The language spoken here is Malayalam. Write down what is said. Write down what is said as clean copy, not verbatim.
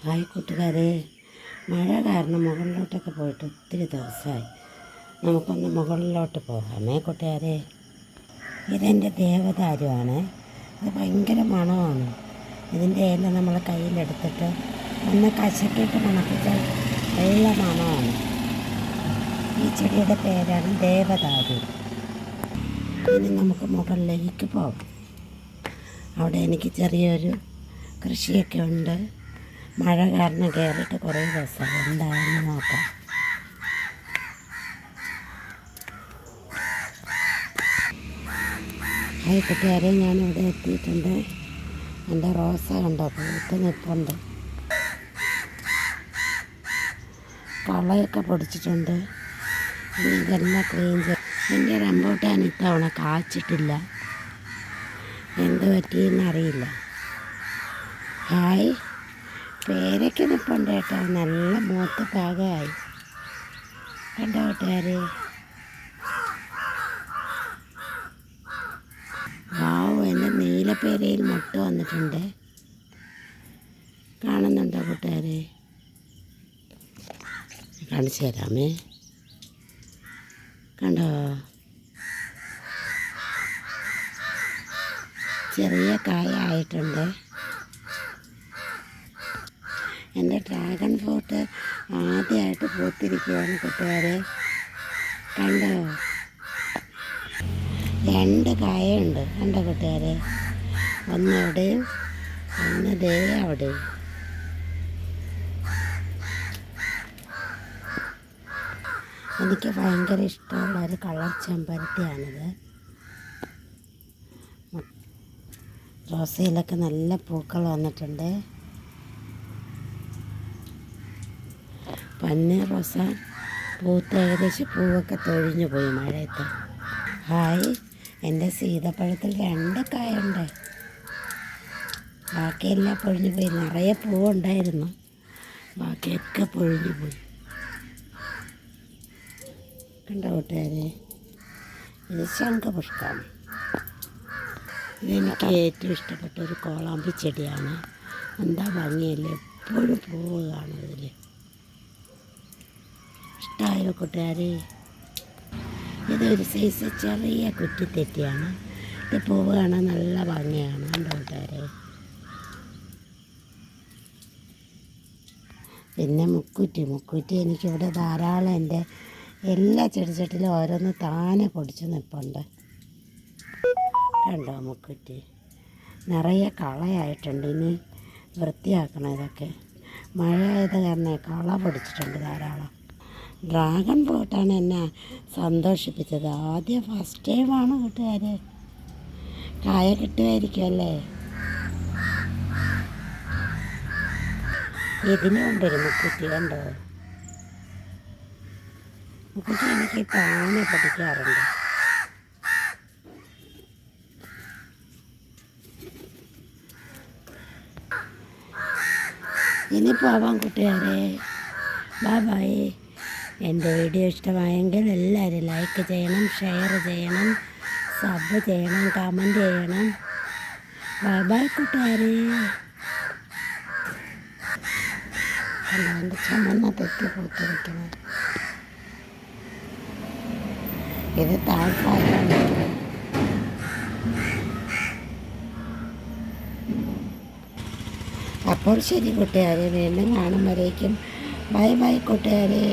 ഹായ് കൂട്ടുകാരെ, മഴ കാരണം മുകളിലോട്ടൊക്കെ പോയിട്ട് ഒത്തിരി ദിവസമായി. നമുക്കൊന്ന് മുകളിലോട്ട് പോകാമേ കൂട്ടുകാരെ. ഇതെൻ്റെ ദേവദാരുവാണ്. ഇത് ഭയങ്കര മണമാണ്. ഇതിൻ്റെ ഇല നമ്മൾ കയ്യിലെടുത്തിട്ട് ഒന്ന് കശക്കിയിട്ട് മണപ്പിച്ചാൽ നല്ല മണമാണ്. ഈ ചെടിയുടെ പേരാണ് ദേവദാരു. ഇനി നമുക്ക് മുകളിലേക്ക് പോകാം. അവിടെ എനിക്ക് ചെറിയൊരു കൃഷിയൊക്കെ ഉണ്ട്. മഴ കാരണം കയറിയിട്ട് കുറേ ദിവസമായി. എന്താണെന്ന് നോക്കാം. ഹായ് കൂട്ടുകാരെ, ഞാനിവിടെ എത്തിയിട്ടുണ്ട്. എൻ്റെ റോസ കണ്ടോ, പൂത്ത് നിൽപ്പുണ്ട്. കളയൊക്കെ പൊടിച്ചിട്ടുണ്ട്. ഇനി ഇതെല്ലാം ക്ലീൻ ചെയ്യും. എൻ്റെ റംബൂട്ടാൻ ഇത്തവണ കാച്ചിട്ടില്ല. എന്ത് പറ്റിയെന്നറിയില്ല. ഹായ്, പേരയ്ക്ക് നിൽപ്പുണ്ട് കേട്ടോ. നല്ല മൂത്ത പാകമായി കണ്ടോ കൂട്ടുകാരെ. വാവ്, എൻ്റെ നീലപ്പേരയിൽ മുട്ട വന്നിട്ടുണ്ട്. കാണുന്നുണ്ടോ കൂട്ടുകാരെ? കാണിച്ചു തരാമേ. കണ്ടോ, ചെറിയ കായ ആയിട്ടുണ്ട്. എൻ്റെ ഡ്രാഗൺ ഫ്രൂട്ട് ആദ്യമായിട്ട് പൂത്തിരിക്കുകയാണ് കൂട്ടുകാരെ. കണ്ടോ, 2 കായുണ്ട്. കണ്ടോ കൂട്ടുകാരെ? ഒന്ന് എവിടെയും ഒന്ന് ദേ അവിടെയും. എനിക്ക് ഭയങ്കര ഇഷ്ടമുള്ള ഒരു കളർ ചെമ്പരത്തിയാണിത്. റോസയിലൊക്കെ നല്ല പൂക്കൾ വന്നിട്ടുണ്ട്. പന്നീർ റോസ പൂത്ത് ഏകദേശം പൂവൊക്കെ തൊഴിഞ്ഞു പോയി മഴയത്ത്. ഹായ്, എൻ്റെ സീതപ്പഴത്തിൽ 2 കായുണ്ട്. ബാക്കിയെല്ലാം പൊഴിഞ്ഞു പോയി. നിറയെ പൂവുണ്ടായിരുന്നു, ബാക്കിയൊക്കെ പൊഴിഞ്ഞു പോയി. കണ്ടോ കൂട്ടുകാരെ? ഇത് ശംഖുപുഷ്പം. ഇതെനിക്ക് ഏറ്റവും ഇഷ്ടപ്പെട്ട ഒരു കോളാമ്പി ചെടിയാണ്. എന്താ ഭംഗിയല്ലേ, എപ്പോഴും പൂവ് കാണും ഇതിൽ. ഇഷ്ടമായോ കൂട്ടുകാരെ? ഇതൊരു സൈസ് ചെറിയ കുറ്റിത്തെറ്റിയാണ്. ഇത് പൂവ് കാണാൻ നല്ല ഭംഗിയാണ്. കണ്ടോ കൂട്ടുകാരെ? പിന്നെ മുക്കുറ്റി എനിക്കിവിടെ ധാരാളം എൻ്റെ എല്ലാ ചെടിച്ചട്ടിലും ഓരോന്ന് താനെ പൊടിച്ച് നിൽപ്പുണ്ട്. കണ്ടോ മുക്കുറ്റി? നിറയെ കളയായിട്ടുണ്ട്. ഇനി വൃത്തിയാക്കണം ഇതൊക്കെ. മഴ ആയത് കാരണം കള പൊടിച്ചിട്ടുണ്ട് ധാരാളം. ഡ്രാഗൺ ഫ്രൂട്ടാണ് എന്നെ സന്തോഷിപ്പിച്ചത്. ആദ്യം ഫസ്റ്റ് ടൈമാണ് കൂട്ടുകാരെ. കായ കിട്ടുമായിരിക്കും അല്ലേ? ഇതിനുണ്ടൊരു മുക്കുറ്റി. കണ്ടോ മുക്കുറ്റി? എനിക്ക് താനെ പഠിക്കാറുണ്ട്. ഇനി പോവാം കൂട്ടുകാരെ. Bye bye. എൻ്റെ വീഡിയോ ഇഷ്ടമായെങ്കിൽ എല്ലാവരും ലൈക്ക് ചെയ്യണം, ഷെയർ ചെയ്യണം, സബ് ചെയ്യണം, കമൻറ്റ് ചെയ്യണം. ബൈ ബൈ കൂട്ടുകാരെ. എൻ്റെ ചുമന്ന തെറ്റി പൂത്തിരിക്കണം. ഇത് താഴ്ഭാഗമാണ്. അപ്പോൾ ശരി കൂട്ടുകാരെ, വീണ്ടും കാണുമ്പോഴേക്കും ബൈ ബൈ കൂട്ടുകാരെ.